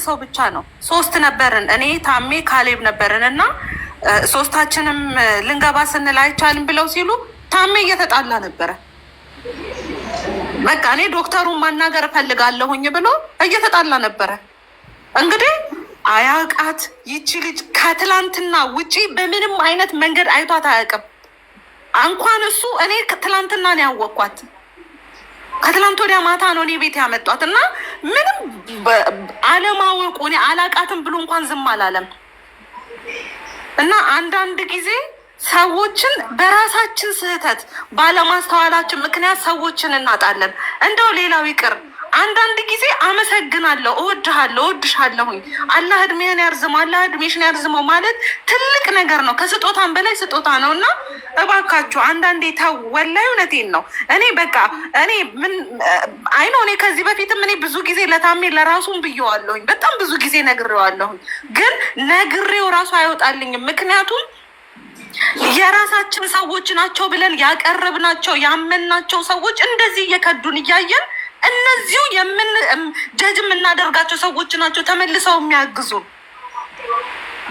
ሰው ብቻ ነው። 3 ነበርን፣ እኔ ታሜ ካሌብ ነበርን እና ሶስታችንም ልንገባ ስንል አይቻልም ብለው ሲሉ ታሜ እየተጣላ ነበረ። በቃ እኔ ዶክተሩን ማናገር እፈልጋለሁኝ ብሎ እየተጣላ ነበረ። እንግዲህ አያውቃት ይቺ ልጅ ከትላንትና ውጪ በምንም አይነት መንገድ አይቷት አያውቅም። እንኳን እሱ እኔ ትላንትና ነው ያወቅኳት። ከትላንት ወዲያ ማታ ነው እኔ ቤት ያመጧት እና ምንም አለማወቁ እኔ አላውቃትም ብሎ እንኳን ዝም አላለም። እና አንዳንድ ጊዜ ሰዎችን በራሳችን ስህተት ባለማስተዋላችን ምክንያት ሰዎችን እናጣለን። እንደው ሌላው ይቅር አንዳንድ ጊዜ አመሰግናለሁ፣ እወድሃለሁ፣ እወድሻለሁኝ፣ አላህ እድሜህን ያርዝመው፣ አላህ እድሜሽን ያርዝመው ማለት ትልቅ ነገር ነው። ከስጦታም በላይ ስጦታ ነው እና እባካችሁ አንዳንዴ ተው። ወላሂ እውነቴን ነው። እኔ በቃ እኔ ምን አይኖ እኔ ከዚህ በፊትም እኔ ብዙ ጊዜ ለታሜ ለራሱም ብየዋለሁኝ፣ በጣም ብዙ ጊዜ ነግሬዋለሁኝ። ግን ነግሬው ራሱ አይወጣልኝም። ምክንያቱም የራሳችን ሰዎች ናቸው ብለን ያቀረብናቸው ያመንናቸው ሰዎች እንደዚህ እየከዱን እያየን እነዚሁ ጀጅ የምናደርጋቸው ሰዎች ናቸው ተመልሰው የሚያግዙ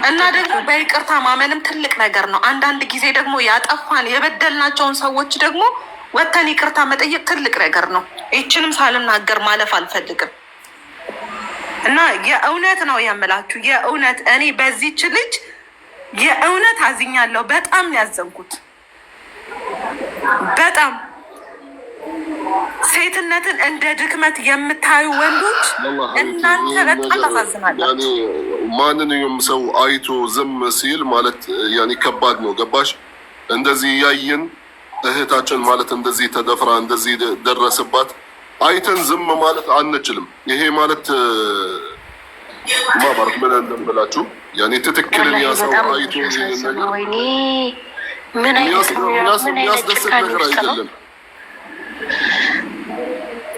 እና ደግሞ በይቅርታ ማመንም ትልቅ ነገር ነው። አንዳንድ ጊዜ ደግሞ ያጠፋን የበደልናቸውን ሰዎች ደግሞ ወተን ይቅርታ መጠየቅ ትልቅ ነገር ነው። ይችንም ሳልናገር ማለፍ አልፈልግም እና የእውነት ነው የምላችሁ። የእውነት እኔ በዚች ልጅ የእውነት አዝኛለሁ። በጣም ያዘንኩት በጣም ሴትነትን እንደ ድክመት የምታዩ ወንዶች እናንተ በጣም ታሳዝናላችሁ። ማንኛውም ሰው አይቶ ዝም ሲል ማለት ያኔ ከባድ ነው። ገባሽ? እንደዚህ ያየን እህታችን ማለት እንደዚህ ተደፍራ እንደዚህ ደረሰባት አይተን ዝም ማለት አንችልም። ይሄ ማለት ማባርክ ምን እንደምላችሁ ያኔ ትክክል ያሰው አይቶ ምን አይነት የሚያስደስት ነገር አይደለም።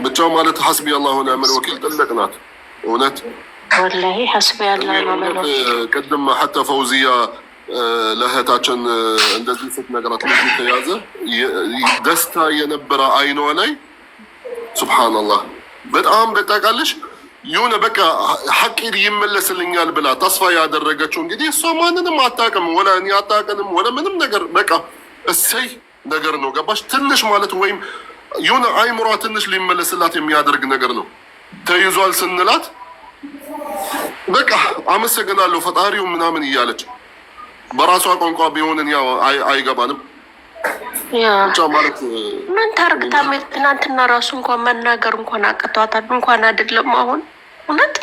ብቻው ማለት ሐስቢ አላህ ወኒዕመል ወኪል ጥልቅ ናት እውነት ወላሂ ሐስቢ አላህ ወኒዕመል ወኪል። ቅድም ሐታ ፈውዚያ ለእህታችን እንደዚህ ስትነግራት ልጅ ተያዘ ደስታ የነበረ አይኗ ላይ ሱብሃንአላህ በጣም በጣቃለሽ የሆነ በቃ ሐቅ ይመለስልኛል ብላ ተስፋ ያደረገችው እንግዲህ እሷ ማንንም አታውቅም ወላ እኔ አታውቅንም ወላ ምንም ነገር በቃ እሰይ ነገር ነው። ገባሽ? ትንሽ ማለት ወይም የሆነ አይምሯ ትንሽ ሊመለስላት የሚያደርግ ነገር ነው። ተይዟል ስንላት በቃ አመሰግናለሁ ፈጣሪው ምናምን እያለች በራሷ ቋንቋ ቢሆንን ያው አይገባንም። ብቻ ማለት ምን ታርግታ ትናንትና ራሱ እንኳን መናገር እንኳን አቅቷታል። እንኳን አይደለም አሁን እውነት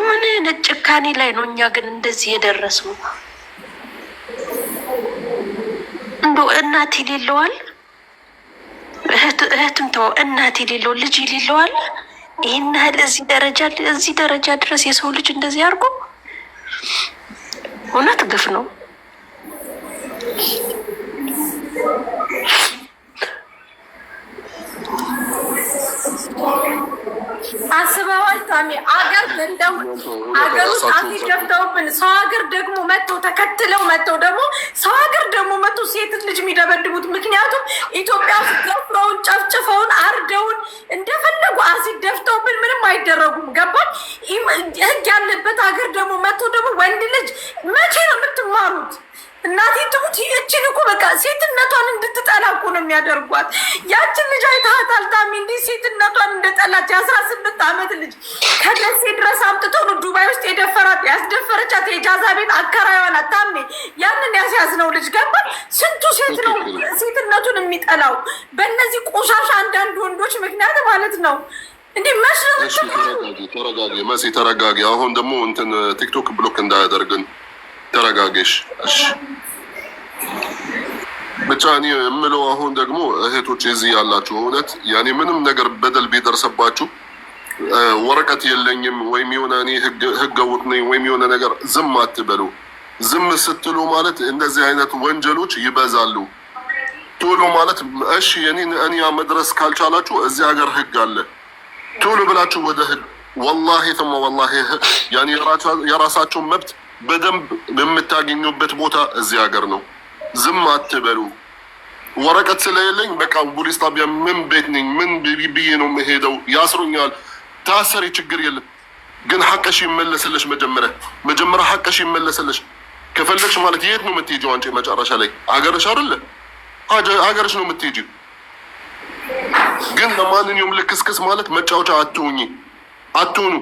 ምን አይነት ጭካኔ ላይ ነው እኛ ግን እንደዚህ የደረስነው? እንደው እናት የሌለዋል እህትም ተው እናት የሌለው ልጅ የሌለዋል። ይህን ያህል እዚህ ደረጃ ድረስ የሰው ልጅ እንደዚህ አድርጎ እውነት ግፍ ነው። አስበዋል ታሜ አገር እንደው አገር ውስጥ አሲድ ደፍተውብን ሰው ሀገር ደግሞ መጥተው ተከትለው መጥተው ደግሞ ሰው ሀገር ደግሞ መጥተው ሴት ልጅ የሚደበድቡት ምክንያቱም ኢትዮጵያ ውስጥ ደፍረውን ጨፍጭፈውን አርደውን እንደፈለጉ አሲድ ደፍተውብን ምንም አይደረጉም። ገባል? ህግ ያለበት ሀገር ደግሞ መጥተው ደግሞ ወንድ ልጅ መቼ ነው የምትማሩት? እናቴ ትሙት ይህችን እኮ በቃ ሴትነቷን እንድትጠላ እኮ ነው የሚያደርጓት። ያችን ልጅ አይተሃታል ታሜ? እንዲህ ሴትነቷን እንደጠላች 18 ዓመት ልጅ ከደሴ ድረስ አምጥተው ነው ዱባይ ውስጥ የደፈራት ያስደፈረቻት የጃዛ ቤት አከራይዋ ናት ታሜ። ያንን ያስያዝነው ልጅ ገባል? ስንቱ ሴት ነው ሴትነቱን የሚጠላው በእነዚህ ቆሻሻ አንዳንድ ወንዶች ምክንያት ማለት ነው። እንዲህ መስሎ ተረጋጊ መሲ ተረጋጊ። አሁን ደግሞ እንትን ቲክቶክ ብሎክ እንዳያደርግን ተረጋጊሽ። እሺ ብቻ እኔ የምለው አሁን ደግሞ እህቶች እዚህ ያላችሁ እውነት ያኔ ምንም ነገር በደል ቢደርስባችሁ ወረቀት የለኝም ወይም የሆነ እኔ ህገ ወጥ ነኝ ወይም የሆነ ነገር ዝም አትበሉ። ዝም ስትሉ ማለት እንደዚህ አይነት ወንጀሎች ይበዛሉ። ቶሎ ማለት እሺ እኔ መድረስ ካልቻላችሁ እዚህ ሀገር ህግ አለ። ቶሎ ብላችሁ ወደ ህግ ወላሂ ተማ ወላሂ ያኔ የራሳቸው መብት በደንብ የምታገኙበት ቦታ እዚህ ሀገር ነው። ዝም አትበሉ። ወረቀት ስለሌለኝ በቃ ፖሊስ ጣቢያ ምን ቤት ነኝ ምን ብዬ ነው የምሄደው? ያስሩኛል። ታሰሪ ችግር የለም ግን ሐቅሽ ይመለስልሽ። መጀመሪያ ሐቅሽ ይመለስልሽ። ከፈለግሽ ማለት የት ነው የምትሄጂው አንቺ? መጨረሻ ላይ አገርሽ አይደለ? አገርሽ ነው የምትሄጂው። ግን ለማንኛውም ልክስክስ ማለት መጫወቻ አትሁኑ።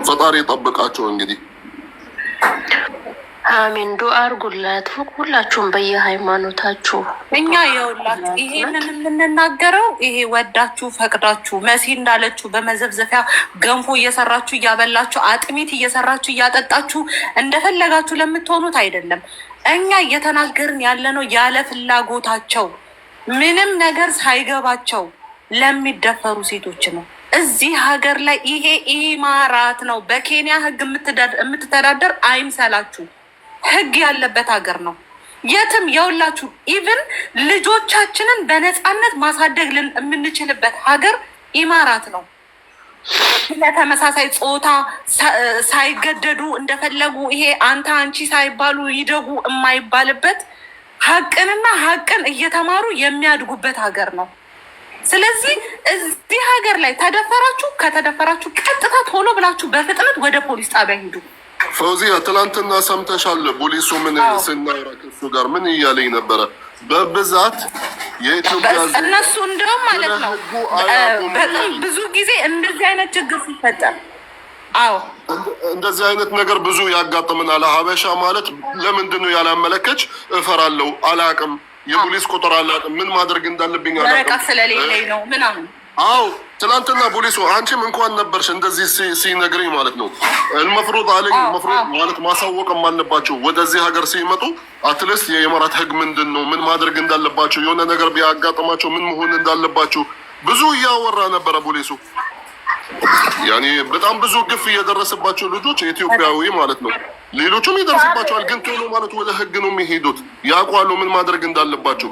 ፈጣሪ ጠብቃቸው እንግዲህ። አሜን። ዱአ አድርጉላት ሁላችሁም በየሃይማኖታችሁ። እኛ የውላችሁ ይሄንን የምንናገረው ይሄ ወዳችሁ ፈቅዳችሁ መሲ እንዳለችሁ በመዘብዘፊያ ገንፎ እየሰራችሁ እያበላችሁ አጥሚት እየሰራችሁ እያጠጣችሁ እንደፈለጋችሁ ለምትሆኑት አይደለም። እኛ እየተናገርን ያለነው ያለ ፍላጎታቸው ምንም ነገር ሳይገባቸው ለሚደፈሩ ሴቶች ነው። እዚህ ሀገር ላይ ይሄ ኢማራት ነው። በኬንያ ህግ የምትተዳደር አይምሰላችሁ። ህግ ያለበት ሀገር ነው። የትም የውላችሁ ኢቭን ልጆቻችንን በነፃነት ማሳደግ የምንችልበት ሀገር ኢማራት ነው። ለተመሳሳይ ጾታ ሳይገደዱ እንደፈለጉ ይሄ አንተ አንቺ ሳይባሉ ይደጉ የማይባልበት ሀቅን እየተማሩ የሚያድጉበት ሀገር ነው። ስለዚህ እዚህ ሀገር ላይ ከተደፈራችሁ ቀጥታ ቶሎ ብላችሁ በፍጥነት ወደ ፖሊስ ጣቢያ ሂዱ። ፈውዚያ ትላንትና ሰምተሻል? ፖሊሱ ምን ስናወራ ከሱ ጋር ምን እያለኝ ነበረ? በብዛት የኢትዮጵያ እነሱ እንደውም ማለት ነው በጣም ብዙ ጊዜ እንደዚህ አይነት ችግር ሲፈጠር እንደዚህ አይነት ነገር ብዙ ያጋጥመናል። ሀበሻ ማለት ለምንድን ነው ያላመለከች? እፈራለሁ፣ አላቅም፣ የፖሊስ ቁጥር አላቅም፣ ምን ማድረግ እንዳለብኝ አላቅም፣ ስለሌለኝ ነው ምናምን። ትናንትና ፖሊሱ አንቺም እንኳን ነበርሽ እንደዚህ ሲነግረኝ ማለት ነው። መፍሩድ አለኝ። መፍሩድ ማለት ማሳወቅም አለባቸው። ወደዚህ ሀገር ሲመጡ አትሊስት የኢማራት ህግ ምንድን ነው፣ ምን ማድረግ እንዳለባቸው፣ የሆነ ነገር ቢያጋጥማቸው ምን መሆን እንዳለባቸው ብዙ እያወራ ነበረ ፖሊሱ። ያኔ በጣም ብዙ ግፍ እየደረሰባቸው ልጆች ኢትዮጵያዊ ማለት ነው። ሌሎቹም ይደርስባቸዋል፣ ግን ቶሎ ማለት ወደ ህግ ነው የሚሄዱት። ያውቃሉ ምን ማድረግ እንዳለባቸው።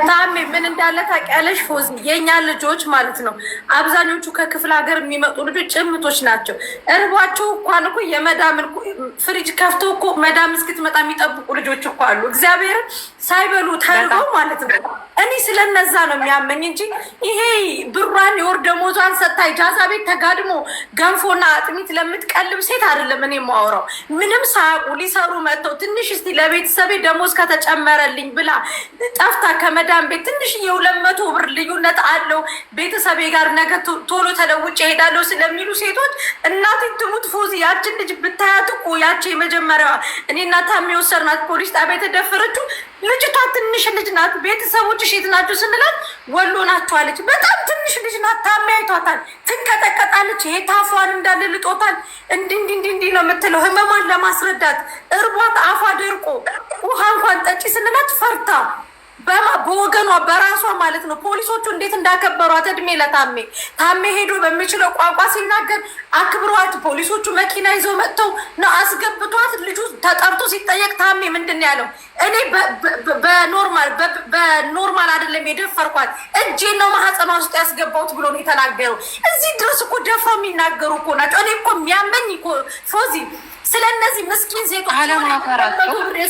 ታሜ ምን እንዳለ ታውቂያለሽ? ፎዚ የኛ ልጆች ማለት ነው አብዛኞቹ ከክፍለ ሀገር የሚመጡ ልጆች ጭምቶች ናቸው። እርቧቸው እንኳን እኮ የመዳምን ፍሪጅ ከፍተው እኮ መዳም እስክትመጣ የሚጠብቁ ልጆች እኮ አሉ። እግዚአብሔርን ሳይበሉ ተርበው ማለት ነው። እኔ ስለነዛ ነው የሚያመኝ እንጂ ይሄ ብሯን የወር ደሞዟን ሰጥታ ኢጃዛ ቤት ተጋድሞ ገንፎና አጥሚት ለምትቀልብ ሴት አይደለም እኔ የማወራው። ምንም ሳያውቁ ሊሰሩ መጥተው ትንሽ እስቲ ለቤተሰቤ ደሞዝ ከተጨመረልኝ ብላ ጠፍታ ከመዳም ቤት ትንሽ የ200 ብር ልዩነት አለው ቤተሰቤ ጋር ነገ ቶሎ ተለውጭ እሄዳለሁ ስለሚሉ ሴቶች እናቴ ትሙት ፎዚ ያችን ልጅ ብታያት እኮ ያቺ የመጀመሪያዋ እኔ እናታ የሚወሰድናት ፖሊስ ጣቢያ የተደፈረችው ልጅቷ ትንሽ ልጅ ናት። ቤተሰቦች ሴት ናቸው ስንላት ወሎ ናቸው አለች። በጣም ትንሽ ልጅ ናት። ታሜ አይቷታል። ትንቀጠቀጣለች። ይሄ ታፏን እንዳለ ልጦታል። እንዲህ ነው የምትለው ህመሟን ለማስረዳት እርቧት አፏ ደርቆ ውሃ እንኳን ጠጪ ስንላት ፈርታ በወገኗ በራሷ ማለት ነው። ፖሊሶቹ እንዴት እንዳከበሯት እድሜ ለታሜ። ታሜ ሄዶ በሚችለው ቋንቋ ሲናገር አክብሯት ፖሊሶቹ መኪና ይዘው መጥተው ነው አስገብቷት። ልጁ ተጠርቶ ሲጠየቅ ታሜ ምንድን ነው ያለው? እኔ በኖርማል አይደለም የደፈርኳት እጄን ነው ማህፀኗ ውስጥ ያስገባሁት ብሎ ነው የተናገረው። እዚህ ድረስ እኮ ደፍረው የሚናገሩ እኮ ናቸው። እኔ እኮ የሚያመኝ እኮ ፎዚ ስለነዚህ ምስኪን ሴቶች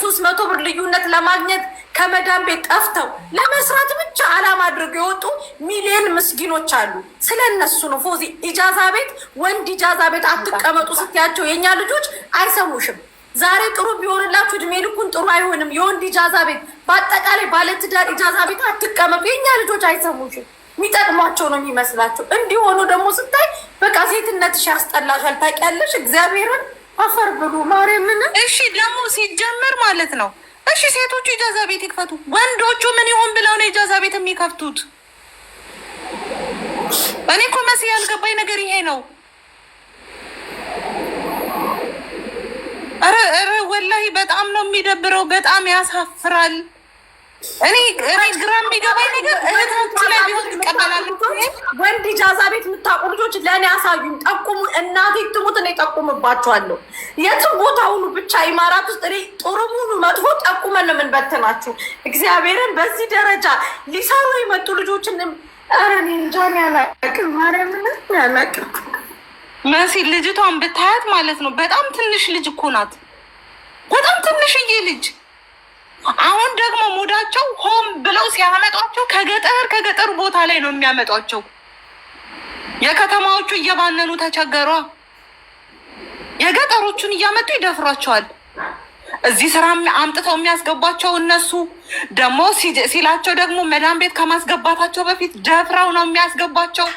300 ብር ልዩነት ለማግኘት ከመዳም ቤት ጠፍተው ለመስራት ብቻ አላማ አድርገው የወጡ ሚሊዮን ምስኪኖች አሉ። ስለነሱ ነው ፎዚ ኢጃዛ ቤት ወንድ ኢጃዛ ቤት አትቀመጡ ስትያቸው የኛ ልጆች አይሰሙሽም። ዛሬ ጥሩ ቢሆንላችሁ እድሜ ልኩን ጥሩ አይሆንም። የወንድ ኢጃዛ ቤት በአጠቃላይ ባለትዳር ኢጃዛ ቤት አትቀመጡ የኛ ልጆች አይሰሙሽም። የሚጠቅሟቸው ነው የሚመስላቸው። እንዲሆኑ ደግሞ ስታይ በቃ ሴትነትሽ ያስጠላሻል። ታውቂያለሽ እግዚአብሔርን አፈር ብሉ ማርያምን። እሺ ደግሞ ሲጀመር ማለት ነው እሺ ሴቶቹ ኢጃዛ ቤት ይክፈቱ፣ ወንዶቹ ምን ይሆን ብለው ነው ኢጃዛ ቤት የሚከፍቱት? እኔ እኮ መሲ ያልገባኝ ነገር ይሄ ነው። ኧረ ወላሂ በጣም ነው የሚደብረው፣ በጣም ያሳፍራል። እኔ ግራ የሚገባኝ ነገር እህቶች ላይ ቢሆን ትቀበላለች። ወንድ ኢጃዛ ቤት የምታውቁ ልጆች ለእኔ አሳዩኝ፣ ጠቁሙ። እናቴ ትሙት እኔ ጠቁምባችኋለሁ። የትም ቦታ ሁኑ ብቻ ኢማራት ውስጥ እኔ ጥሩ ሙሉ መጥፎ ጠቁመን ነው የምንበትናችሁ። እግዚአብሔርን በዚህ ደረጃ ሊሰሩ የመጡ ልጆችን ኧረ እኔ እንጃ ያላቅም ማርያምን ያላቅም። መሲ ልጅቷን ብታያት ማለት ነው በጣም ትንሽ ልጅ እኮ ናት፣ በጣም ትንሽዬ ልጅ። አሁን ደግሞ ሙዳቸው ሆም ብለው ሲያመጧቸው ከገጠር ቦታ ላይ ነው የሚያመጧቸው። የከተማዎቹ እየባነኑ ተቸገሯ። የገጠሮቹን እያመጡ ይደፍሯቸዋል። እዚህ ስራ አምጥተው የሚያስገቧቸው እነሱ ደግሞ ሲላቸው ደግሞ መዳም ቤት ከማስገባታቸው በፊት ደፍረው ነው የሚያስገቧቸው።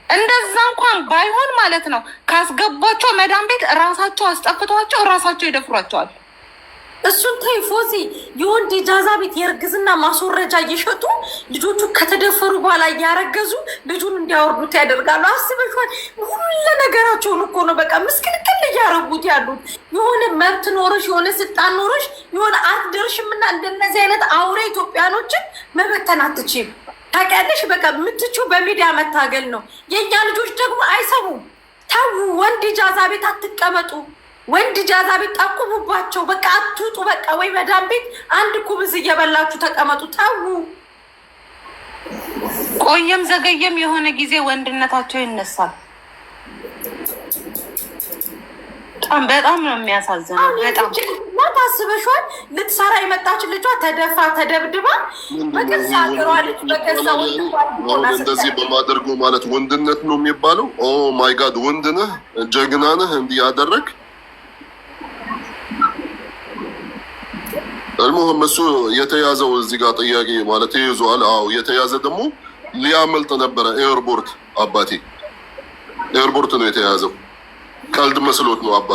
እንደዛ እንኳን ባይሆን ማለት ነው ካስገቧቸው መዳም ቤት ራሳቸው አስጠፍቷቸው ራሳቸው ይደፍሯቸዋል። እሱን ተይ ፎዚ፣ የወንድ ኢጃዛ ቤት የእርግዝና ማስወረጃ እየሸጡ ልጆቹ ከተደፈሩ በኋላ እያረገዙ ልጁን እንዲያወርዱት ያደርጋሉ። አስበሽዋል? ሁሉ ነገራቸውን እኮ ነው በቃ ምስቅልቅል እያረጉት ያሉት። የሆነ መብት ኖረሽ የሆነ ስልጣን ኖረሽ የሆነ አትደርሽም። እና እንደነዚህ አይነት አውሬ ኢትዮጵያኖችን መበተን አትችይም። ታውቂያለሽ? በቃ የምትችው በሚዲያ መታገል ነው። የእኛ ልጆች ደግሞ አይሰሙም። ተው፣ ወንድ ኢጃዛ ቤት አትቀመጡ። ወንድ ኢጃዛ ቤት ጠቁሙባቸው። በቃ አትውጡ። በቃ ወይ መዳም ቤት አንድ ኩብዝ እየበላችሁ ተቀመጡ። ተው። ቆየም ዘገየም የሆነ ጊዜ ወንድነታቸው ይነሳል። በጣም ነው የሚያሳዝነው። በጣም ታስበሽዋል? ልትሰራ የመጣች ልጇ ተደፋ ተደብድባ በገዛ ሀገሯ ልጅ በገዛ እንደዚህ በማደርጉ ማለት ወንድነት ነው የሚባለው? ኦ ማይ ጋድ፣ ወንድ ነህ፣ ጀግና ነህ እንዲህ ያደረግ። المهم እሱ የተያዘው እዚህ ጋር ጥያቄ ማለት ተይዟል። አዎ የተያዘ ደግሞ ሊያመልጥ ነበረ። ኤርፖርት አባቴ ኤርፖርት ነው የተያዘው። ቀልድ መስሎት ነው አባ።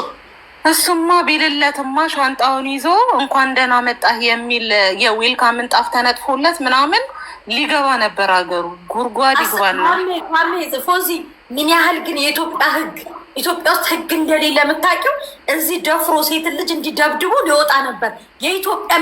እሱማ ቢልለትማ ሻንጣውን ይዞ እንኳን ደህና መጣህ የሚል የዌልካም ምንጣፍ ተነጥፎለት ምናምን ሊገባ ነበር ሀገሩ። ጉርጓድ ይግባና ፎዚ ምን ያህል ግን የኢትዮጵያ ሕግ ኢትዮጵያ ውስጥ ሕግ እንደሌለ የምታውቂው? እዚህ ደፍሮ ሴትን ልጅ እንዲደብድቡ ሊወጣ ነበር። የኢትዮጵያ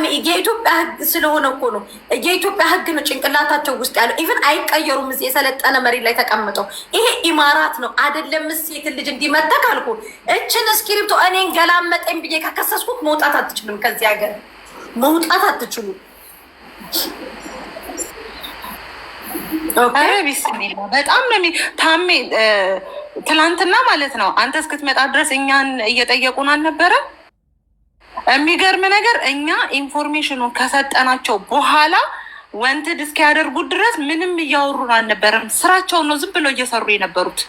ሕግ ስለሆነ እኮ ነው። የኢትዮጵያ ሕግ ነው ጭንቅላታቸው ውስጥ ያለው። ኢቨን አይቀየሩም። እዚህ የሰለጠነ መሬት ላይ ተቀምጠው ይሄ ኢማራት ነው አይደለም? ሴትን ልጅ እንዲመተክ አልኩ። እችን እስክሪፕቶ እኔን ገላመጠኝ ብዬ ከከሰስኩት መውጣት አትችሉም። ከዚህ ሀገር መውጣት አትችሉም። ቢስሚላ በጣም ነው ታሜ። ትላንትና ማለት ነው አንተ እስክትመጣ ድረስ እኛን እየጠየቁን አልነበረ? የሚገርም ነገር እኛ ኢንፎርሜሽኑን ከሰጠናቸው በኋላ ወንትድ እስኪያደርጉት ድረስ ምንም እያወሩን አልነበረም። ስራቸውን ነው ዝም ብለው እየሰሩ የነበሩት።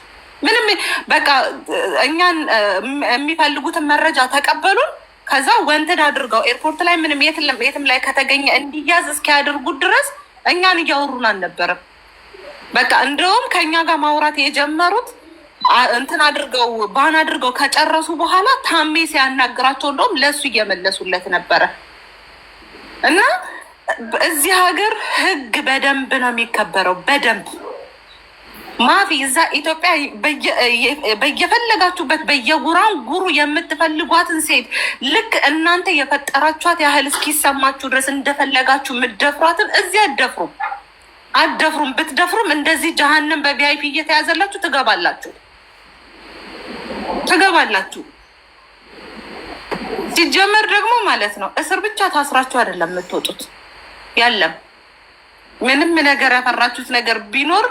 ምንም በቃ እኛን የሚፈልጉትን መረጃ ተቀበሉን። ከዛ ወንትድ አድርገው ኤርፖርት ላይ ምንም የትም ላይ ከተገኘ እንዲያዝ እስኪያደርጉት ድረስ እኛን እያወሩን አልነበረም። በቃ እንደውም ከእኛ ጋር ማውራት የጀመሩት እንትን አድርገው ባን አድርገው ከጨረሱ በኋላ ታሜ ሲያናግራቸው እንደውም ለእሱ እየመለሱለት ነበረ። እና እዚህ ሀገር ሕግ በደንብ ነው የሚከበረው። በደንብ ማፊ እዛ ኢትዮጵያ በየፈለጋችሁበት በየጉራንጉሩ የምትፈልጓትን ሴት ልክ እናንተ የፈጠራችኋት ያህል እስኪሰማችሁ ድረስ እንደፈለጋችሁ የምትደፍሯትን እዚህ አትደፍሩም። ብትደፍሩም እንደዚህ ጀሃነም በቪአይፒ እየተያዘላችሁ ትገባላችሁ። ሲጀመር ደግሞ ማለት ነው እስር ብቻ ታስራችሁ አይደለም የምትወጡት። ያለም ምንም ነገር ያፈራችሁት ነገር ቢኖር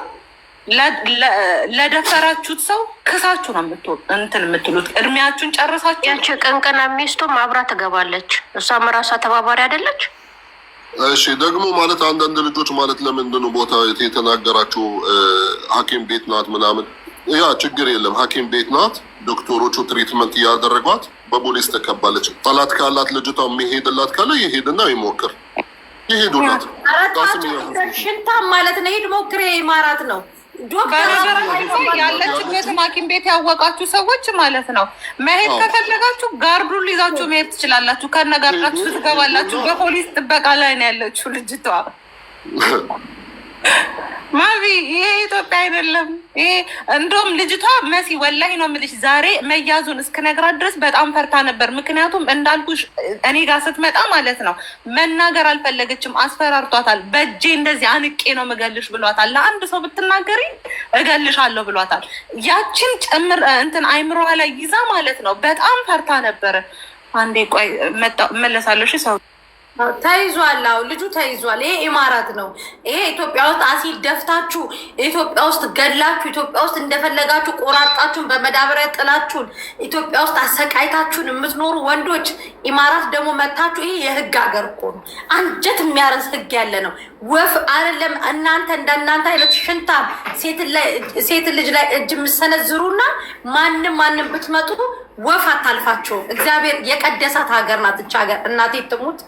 ለደፈራችሁት ሰው ክሳችሁ ነው እንትን የምትሉት። እድሜያችሁን ጨርሳችሁ ያቺ ቀንቀና ሚስቱም አብራ ትገባለች። እሷም ራሷ ተባባሪ አይደለች? እሺ ደግሞ ማለት አንዳንድ ልጆች ማለት ለምንድን ነው ቦታ የተናገራችሁ? ሐኪም ቤት ናት ምናምን። ያ ችግር የለም ሐኪም ቤት ናት። ዶክተሮቹ ትሪትመንት እያደረጓት በፖሊስ ተከባለች። ጠላት ካላት ልጅቷ የሚሄድላት ካለ ይሄድና ይሞክር። ይሄዱላት ሽንታ ማለት ነው። ሄድ ሞክሬ ማራት ነው። ያለችበትን ሐኪም ቤት ያወቃችሁ ሰዎች ማለት ነው መሄድ ከፈለጋችሁ ጋርዱን ይዛችሁ መሄድ ትችላላችሁ። ከነጋርዳችሁ ትገባላችሁ። በፖሊስ ጥበቃ ላይ ነው ያለችው ልጅቷ። ማቢ ይሄ ኢትዮጵያ አይደለም። ይሄ እንደውም ልጅቷ መሲ ወላሂ ነው የምልሽ ዛሬ መያዙን እስክነግራት ድረስ በጣም ፈርታ ነበር። ምክንያቱም እንዳልኩሽ እኔ ጋር ስትመጣ ማለት ነው መናገር አልፈለገችም። አስፈራርቷታል። በእጄ እንደዚህ አንቄ ነው ምገልሽ ብሏታል። ለአንድ ሰው ብትናገሪ እገልሻለሁ ብሏታል። ያችን ጭምር እንትን አይምሮዋ ላይ ይዛ ማለት ነው በጣም ፈርታ ነበረ። አንዴ ቆይ መለሳለሽ ሰው ተይዟል። አዎ ልጁ ተይዟል። ይሄ ኢማራት ነው። ይሄ ኢትዮጵያ ውስጥ አሲድ ደፍታችሁ፣ ኢትዮጵያ ውስጥ ገድላችሁ፣ ኢትዮጵያ ውስጥ እንደፈለጋችሁ ቆራጣችሁን በመዳበሪያ ጥላችሁን፣ ኢትዮጵያ ውስጥ አሰቃይታችሁን የምትኖሩ ወንዶች ኢማራት ደግሞ መታችሁ። ይሄ የህግ ሀገር እኮ ነው። አንጀት የሚያረስ ህግ ያለ ነው። ወፍ አይደለም እናንተ እንደናንተ አይነት ሽንታ ሴት ልጅ ላይ እጅ የምሰነዝሩና ማንም ብትመጡ ወፍ አታልፋቸው። እግዚአብሔር የቀደሳት ሀገር ናት እች ሀገር። እናቴ ትሙት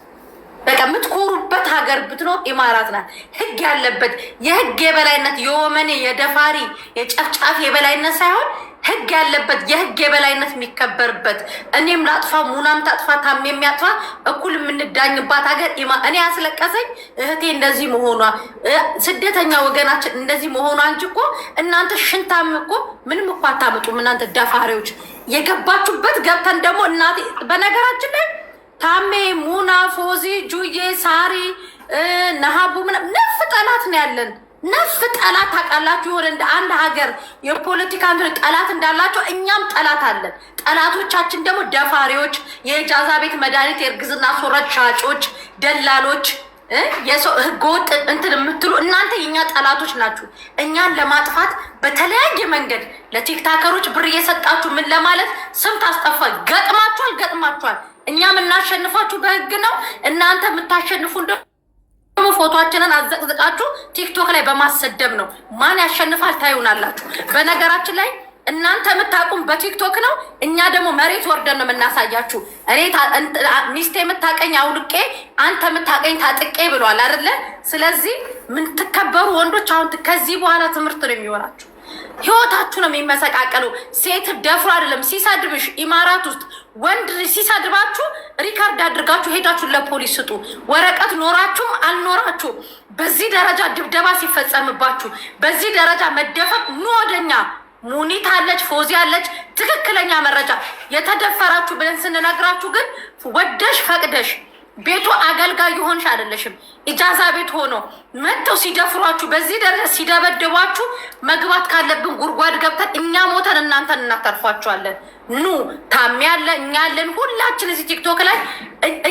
በቃ የምትኮሩበት ሀገር ብትኖር ኢማራት ናት። ህግ ያለበት የህግ የበላይነት የወመኔ የደፋሪ የጨፍጫፊ የበላይነት ሳይሆን ህግ ያለበት የህግ የበላይነት የሚከበርበት እኔም ላጥፋ ሙናም ታጥፋ ታም የሚያጥፋ እኩል የምንዳኝባት ሀገር እኔ ያስለቀሰኝ እህቴ እንደዚህ መሆኗ ስደተኛ ወገናችን እንደዚህ መሆኗ እንጂ እኮ እናንተ ሽንታም እኮ ምንም እኮ አታምጡም። እናንተ ደፋሪዎች የገባችሁበት ገብተን ደግሞ እናቴ በነገራችን ላይ ታሜ ሙና ፎዚ ጁዬ ሳሪ ነሀቡ ምናምን ነፍ ጠላት ነው ያለን። ነፍ ጠላት ታውቃላችሁ። የሆነ እንደ አንድ ሀገር የፖለቲካ ጠላት እንዳላቸው እኛም ጠላት አለን። ጠላቶቻችን ደግሞ ደፋሪዎች፣ የኢጃዛ ቤት መድኃኒት የእርግዝና ሶረት ሻጮች፣ ደላሎች፣ የሰው ህገወጥ እንትን የምትሉ እናንተ የኛ ጠላቶች ናችሁ። እኛን ለማጥፋት በተለያየ መንገድ ለቲክታከሮች ብር እየሰጣችሁ ምን ለማለት ስም ታስጠፋል። ገጥማችኋል። እኛ የምናሸንፋችሁ በህግ ነው። እናንተ የምታሸንፉ ደግሞ ፎቶችንን አዘቅዝቃችሁ ቲክቶክ ላይ በማሰደብ ነው። ማን ያሸንፋል ታዩናላችሁ። በነገራችን ላይ እናንተ የምታቁም በቲክቶክ ነው። እኛ ደግሞ መሬት ወርደን ነው የምናሳያችሁ። ሚስቴ የምታቀኝ አውልቄ አንተ የምታቀኝ ታጥቄ ብሏል አይደለ? ስለዚህ ምንትከበሩ ወንዶች አሁን ከዚህ በኋላ ትምህርት ነው የሚሆናችሁ። ህይወታችሁ ነው የሚመሰቃቀለው። ሴት ደፍሮ አይደለም ሲሰድብሽ ኢማራት ውስጥ ወንድ ሲሰድባችሁ ሪካርድ አድርጋችሁ ሄዳችሁ ለፖሊስ ስጡ። ወረቀት ኖራችሁም አልኖራችሁ በዚህ ደረጃ ድብደባ ሲፈጸምባችሁ፣ በዚህ ደረጃ መደፈር ኑ ወደኛ። ሙኒት አለች፣ ፎዚ አለች። ትክክለኛ መረጃ የተደፈራችሁ ብለን ስንነግራችሁ ግን ወደሽ ፈቅደሽ ቤቱ አገልጋይ የሆንሽ አይደለሽም። ኢጃዛ ቤት ሆኖ መጥተው ሲደፍሯችሁ፣ በዚህ ደረጃ ሲደበድቧችሁ መግባት ካለብን ጉድጓድ ገብተን እኛ ሞተን እናንተን እናተርፏችኋለን። ኑ ታሚ ያለ እኛ ያለን ሁላችን እዚህ ቲክቶክ ላይ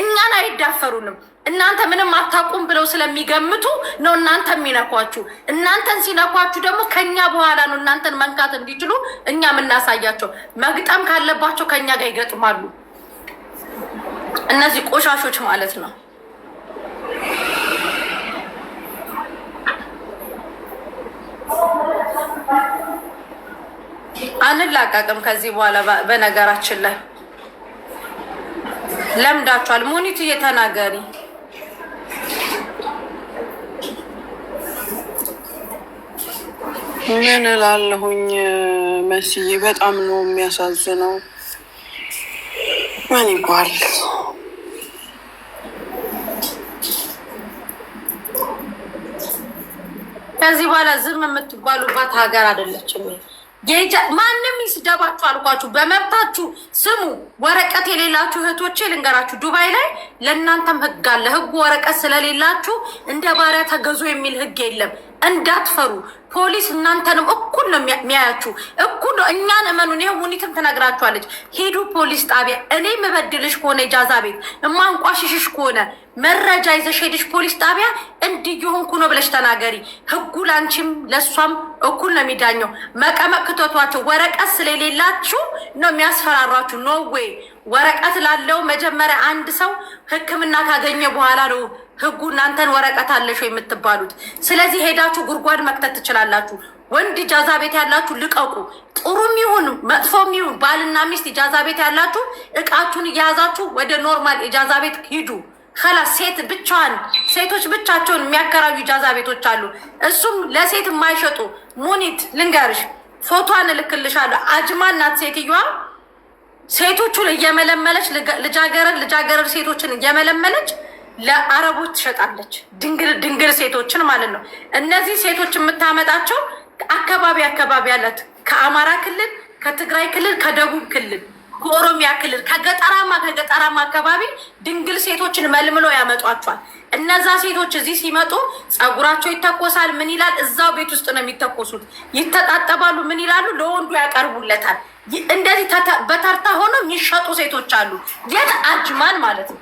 እኛን አይዳፈሩንም። እናንተ ምንም አታውቁም ብለው ስለሚገምቱ ነው እናንተ የሚነኳችሁ። እናንተን ሲነኳችሁ ደግሞ ከኛ በኋላ ነው እናንተን መንካት እንዲችሉ እኛ የምናሳያቸው። መግጠም ካለባቸው ከኛ ጋር ይገጥማሉ። እነዚህ ቆሻሾች ማለት ነው። አንላቀቅም ከዚህ በኋላ። በነገራችን ላይ ለምዳችኋል። ሙኒት እየተናገሪ ምን እላለሁኝ መስዬ፣ በጣም ነው የሚያሳዝነው። ምን ይባል ከዚህ በኋላ ዝም የምትባሉባት ሀገር አይደለችም። ማንም ይስደባችሁ አልኳችሁ፣ በመብታችሁ ስሙ። ወረቀት የሌላችሁ እህቶቼ ልንገራችሁ፣ ዱባይ ላይ ለእናንተም ህግ አለ። ህጉ ወረቀት ስለሌላችሁ እንደ ባሪያ ተገዙ የሚል ህግ የለም። እንዳትፈሩ። ፖሊስ እናንተንም እኩል ነው የሚያያችሁ፣ እኩል ነው። እኛን እመኑን። ይኸው ሙኒትም ትነግራችኋለች። ሄዱ ፖሊስ ጣቢያ። እኔ የምበድልሽ ከሆነ ኢጃዛ ቤት እማንቋሽሽሽ ከሆነ መረጃ ይዘሽ ሄድሽ ፖሊስ ጣቢያ እንዲህ የሆንኩ ነው ብለሽ ተናገሪ። ህጉ ላንቺም ለእሷም እኩል ነው የሚዳኘው። መቀመቅ ክተቷቸው። ወረቀት ስለሌላችሁ ነው የሚያስፈራሯችሁ። ኖ ዌይ። ወረቀት ላለው መጀመሪያ አንድ ሰው ሕክምና ካገኘ በኋላ ነው ህጉ እናንተን ወረቀት አለሽ የምትባሉት። ስለዚህ ሄዳችሁ ጉድጓድ መክተት ትችላላችሁ። ወንድ ኢጃዛ ቤት ያላችሁ ልቀቁ። ጥሩም ይሁን መጥፎም ይሁን ባልና ሚስት ኢጃዛ ቤት ያላችሁ እቃችሁን እያያዛችሁ ወደ ኖርማል ኢጃዛ ቤት ሂዱ። ከላስ ሴት ብቻዋን ሴቶች ብቻቸውን የሚያከራዩ ኢጃዛ ቤቶች አሉ። እሱም ለሴት የማይሸጡ ሙኒት ልንገርሽ፣ ፎቶዋን እልክልሻለሁ። አጅማን ናት ሴትዮዋ። ሴቶቹን እየመለመለች ልጃገረድ ሴቶችን እየመለመለች ለአረቦች ትሸጣለች። ድንግል ሴቶችን ማለት ነው። እነዚህ ሴቶች የምታመጣቸው አካባቢ ያለት ከአማራ ክልል፣ ከትግራይ ክልል፣ ከደቡብ ክልል፣ ከኦሮሚያ ክልል፣ ከገጠራማ አካባቢ ድንግል ሴቶችን መልምሎ ያመጧቸዋል። እነዛ ሴቶች እዚህ ሲመጡ ፀጉራቸው ይተኮሳል። ምን ይላል? እዛው ቤት ውስጥ ነው የሚተኮሱት። ይተጣጠባሉ። ምን ይላሉ? ለወንዱ ያቀርቡለታል። እንደዚህ በተርታ ሆኖ የሚሸጡ ሴቶች አሉ። የት አጅማን ማለት ነው።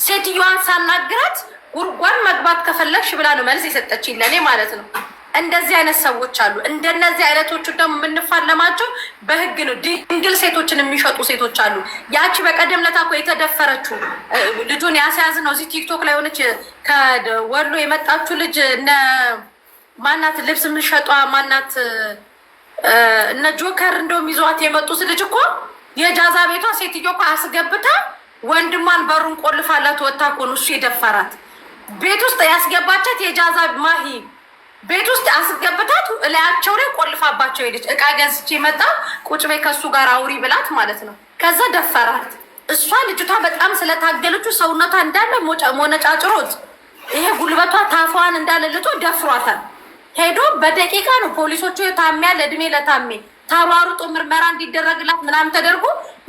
ሴትዮዋን ሳናግራት ጉርጓን መግባት ከፈለግሽ ብላ ነው መልስ የሰጠችኝ ለእኔ ማለት ነው። እንደዚህ አይነት ሰዎች አሉ። እንደነዚህ አይነቶቹ ደግሞ የምንፋለማቸው በህግ ነው። ድንግል ሴቶችን የሚሸጡ ሴቶች አሉ። ያቺ በቀደም ለታ እኮ የተደፈረችው ልጁን ያስያዝ ነው እዚህ ቲክቶክ ላይ ሆነች ከወሎ የመጣችው ልጅ እነ ማናት ልብስ የምሸጧ ማናት እነ ጆከር እንደውም ይዟት የመጡት ልጅ እኮ የጃዛ ቤቷ ሴትዮ እኮ አስገብታ ወንድሟን በሩን ቆልፋላት ወጣ እኮ ነው እሱ የደፈራት። ቤት ውስጥ ያስገባቻት የጃዛ ማሂ ቤት ውስጥ አስገብታት እላያቸው ላይ ቆልፋባቸው ሄደች። እቃ ገዝቼ መጣ ቁጭ በይ ከሱ ጋር አውሪ ብላት ማለት ነው። ከዛ ደፈራት። እሷ ልጅቷ በጣም ስለታገለችው ሰውነቷ እንዳለ ሞነጫጭሮት ይሄ ጉልበቷ ታፏን እንዳለ ልቶ ደፍሯታል። ሄዶ በደቂቃ ነው ፖሊሶቹ ታሚያል እድሜ ለታሜ ተሯሩጦ ምርመራ እንዲደረግላት ምናምን ተደርጎ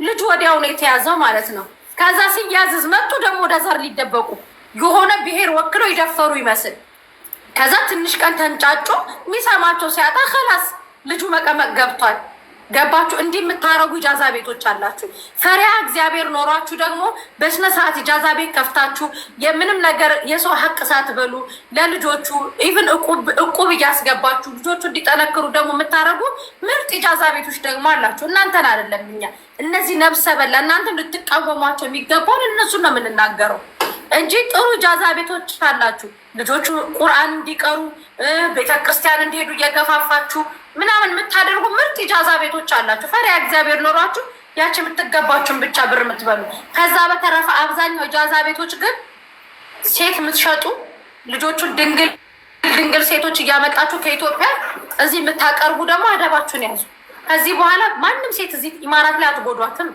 ልጁ ወዲያው ነው የተያዘው ማለት ነው። ከዛ ሲያዝዝ መጡ ደግሞ ወደ ዛር ሊደበቁ የሆነ ብሔር ወክለው ይደፈሩ ይመስል ከዛ ትንሽ ቀን ተንጫጮ የሚሰማቸው ሲያጣ ከላስ ልጁ መቀመቅ ገብቷል። ገባችሁ? እንዲህ የምታረጉ ኢጃዛ ቤቶች አላችሁ። ፈሪሃ እግዚአብሔር ኖሯችሁ ደግሞ በስነ ስርዓት ኢጃዛ ቤት ከፍታችሁ የምንም ነገር የሰው ሀቅ ሳትበሉ ለልጆቹ ኢቭን እቁብ እያስገባችሁ ልጆቹ እንዲጠነክሩ ደግሞ የምታረጉ ምርጥ ኢጃዛ ቤቶች ደግሞ አላችሁ። እናንተን አይደለም እኛ እነዚህ ነብሰ በላ እናንተም ልትቃወሟቸው የሚገባውን እነሱን ነው የምንናገረው እንጂ ጥሩ ኢጃዛ ቤቶች አላችሁ። ልጆቹ ቁርአን እንዲቀሩ ቤተክርስቲያን እንዲሄዱ እየገፋፋችሁ ምናምን የምታደርጉ ምርጥ ኢጃዛ ቤቶች አላችሁ። ፈሪሃ እግዚአብሔር ኖሯችሁ ያቺ የምትገባችሁን ብቻ ብር የምትበሉ። ከዛ በተረፈ አብዛኛው ኢጃዛ ቤቶች ግን ሴት የምትሸጡ ልጆቹን ድንግል ሴቶች እያመጣችሁ ከኢትዮጵያ እዚህ የምታቀርቡ ደግሞ አደባችሁን ያዙ። ከዚህ በኋላ ማንም ሴት እዚህ ኢማራት ላይ አትጎዷትም።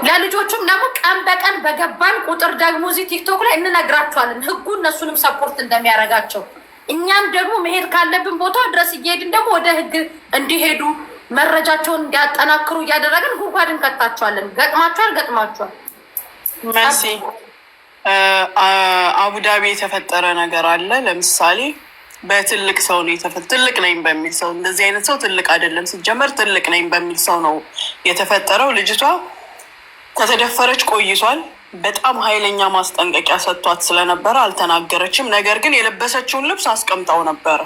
ለልጆቹም ደግሞ ቀን በቀን በገባን ቁጥር ደግሞ እዚህ ቲክቶክ ላይ እንነግራቸዋለን ህጉ እነሱንም ሰፖርት እንደሚያደርጋቸው። እኛም ደግሞ መሄድ ካለብን ቦታ ድረስ እየሄድን ደግሞ ወደ ህግ እንዲሄዱ መረጃቸውን እንዲያጠናክሩ እያደረግን ጉድጓድ እንከታቸዋለን። ገጥማቸዋል። መሲ አቡዳቢ የተፈጠረ ነገር አለ። ለምሳሌ በትልቅ ሰው ነው ትልቅ ነኝ በሚል ሰው እንደዚህ አይነት ሰው ትልቅ አይደለም ሲጀመር ትልቅ ነኝ በሚል ሰው ነው የተፈጠረው። ልጅቷ ከተደፈረች ቆይቷል። በጣም ኃይለኛ ማስጠንቀቂያ ሰጥቷት ስለነበረ አልተናገረችም። ነገር ግን የለበሰችውን ልብስ አስቀምጣው ነበረ።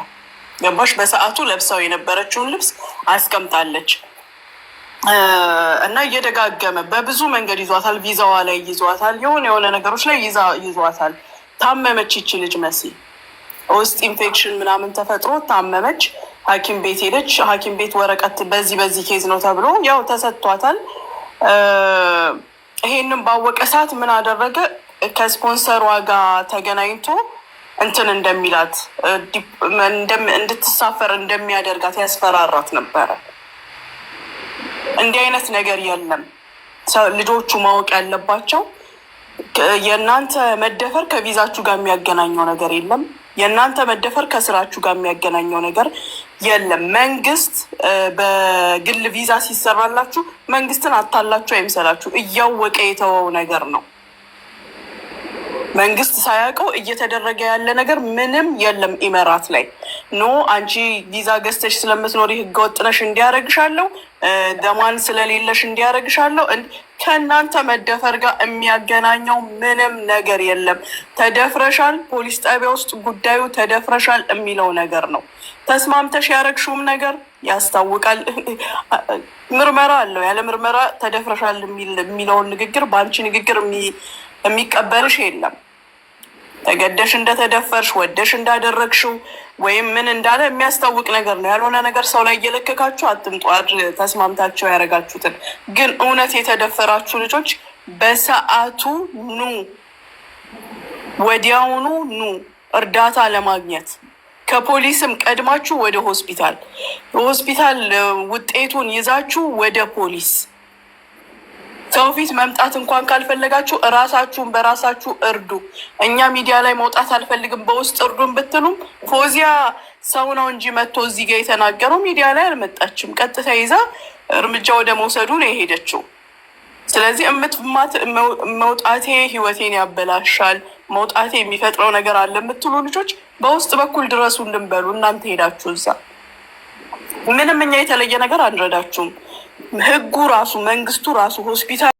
ገባሽ? በሰዓቱ ለብሰው የነበረችውን ልብስ አስቀምጣለች እና እየደጋገመ በብዙ መንገድ ይዟታል። ቪዛዋ ላይ ይዟታል። የሆነ ነገሮች ላይ ይዟታል። ታመመች ይቺ ልጅ መሲ። ውስጥ ኢንፌክሽን ምናምን ተፈጥሮ ታመመች። ሐኪም ቤት ሄደች። ሐኪም ቤት ወረቀት በዚህ ኬዝ ነው ተብሎ ያው ተሰጥቷታል። ይሄንን ባወቀ ሰዓት ምን አደረገ? ከስፖንሰሯ ጋር ተገናኝቶ እንትን እንደሚላት እንድትሳፈር እንደሚያደርጋት ያስፈራራት ነበረ። እንዲህ አይነት ነገር የለም። ልጆቹ ማወቅ ያለባቸው የእናንተ መደፈር ከቪዛችሁ ጋር የሚያገናኘው ነገር የለም። የእናንተ መደፈር ከስራችሁ ጋር የሚያገናኘው ነገር የለም። መንግስት በግል ቪዛ ሲሰራላችሁ መንግስትን አታላችሁ አይምሰላችሁ። እያወቀ የተወው ነገር ነው። መንግስት ሳያውቀው እየተደረገ ያለ ነገር ምንም የለም። ኢመራት ላይ ኖ አንቺ ቪዛ ገዝተሽ ስለምትኖሪ ህገወጥ ነሽ እንዲያረግሻለሁ፣ ደማን ስለሌለሽ እንዲያረግሻለሁ። ከእናንተ መደፈር ጋር የሚያገናኘው ምንም ነገር የለም። ተደፍረሻል፣ ፖሊስ ጣቢያ ውስጥ ጉዳዩ ተደፍረሻል የሚለው ነገር ነው። ተስማምተሽ ያረግሽውም ነገር ያስታውቃል። ምርመራ አለው። ያለ ምርመራ ተደፍረሻል የሚለውን ንግግር በአንቺ ንግግር የሚቀበልሽ የለም። ተገደሽ እንደተደፈርሽ ወደሽ እንዳደረግሽው ወይም ምን እንዳለ የሚያስታውቅ ነገር ነው። ያልሆነ ነገር ሰው ላይ እየለከካችሁ አትምጡ። ተስማምታችሁ ያደረጋችሁትን ግን እውነት የተደፈራችሁ ልጆች በሰዓቱ ኑ፣ ወዲያውኑ ኑ እርዳታ ለማግኘት ከፖሊስም ቀድማችሁ ወደ ሆስፒታል ውጤቱን ይዛችሁ ወደ ፖሊስ። ሰው ፊት መምጣት እንኳን ካልፈለጋችሁ እራሳችሁን በራሳችሁ እርዱ። እኛ ሚዲያ ላይ መውጣት አልፈልግም በውስጥ እርዱን ብትሉም ፎዚያ ሰው ነው እንጂ መጥቶ እዚህ ጋር የተናገረው ሚዲያ ላይ አልመጣችም። ቀጥታ ይዛ እርምጃ ወደ መውሰዱ ነው የሄደችው። ስለዚህ መውጣቴ ህይወቴን ያበላሻል፣ መውጣቴ የሚፈጥረው ነገር አለ የምትሉ ልጆች በውስጥ በኩል ድረሱ እንድንበሉ እናንተ ሄዳችሁ እዛ ምንም እኛ የተለየ ነገር አንረዳችሁም። ህጉ ራሱ መንግስቱ ራሱ ሆስፒታል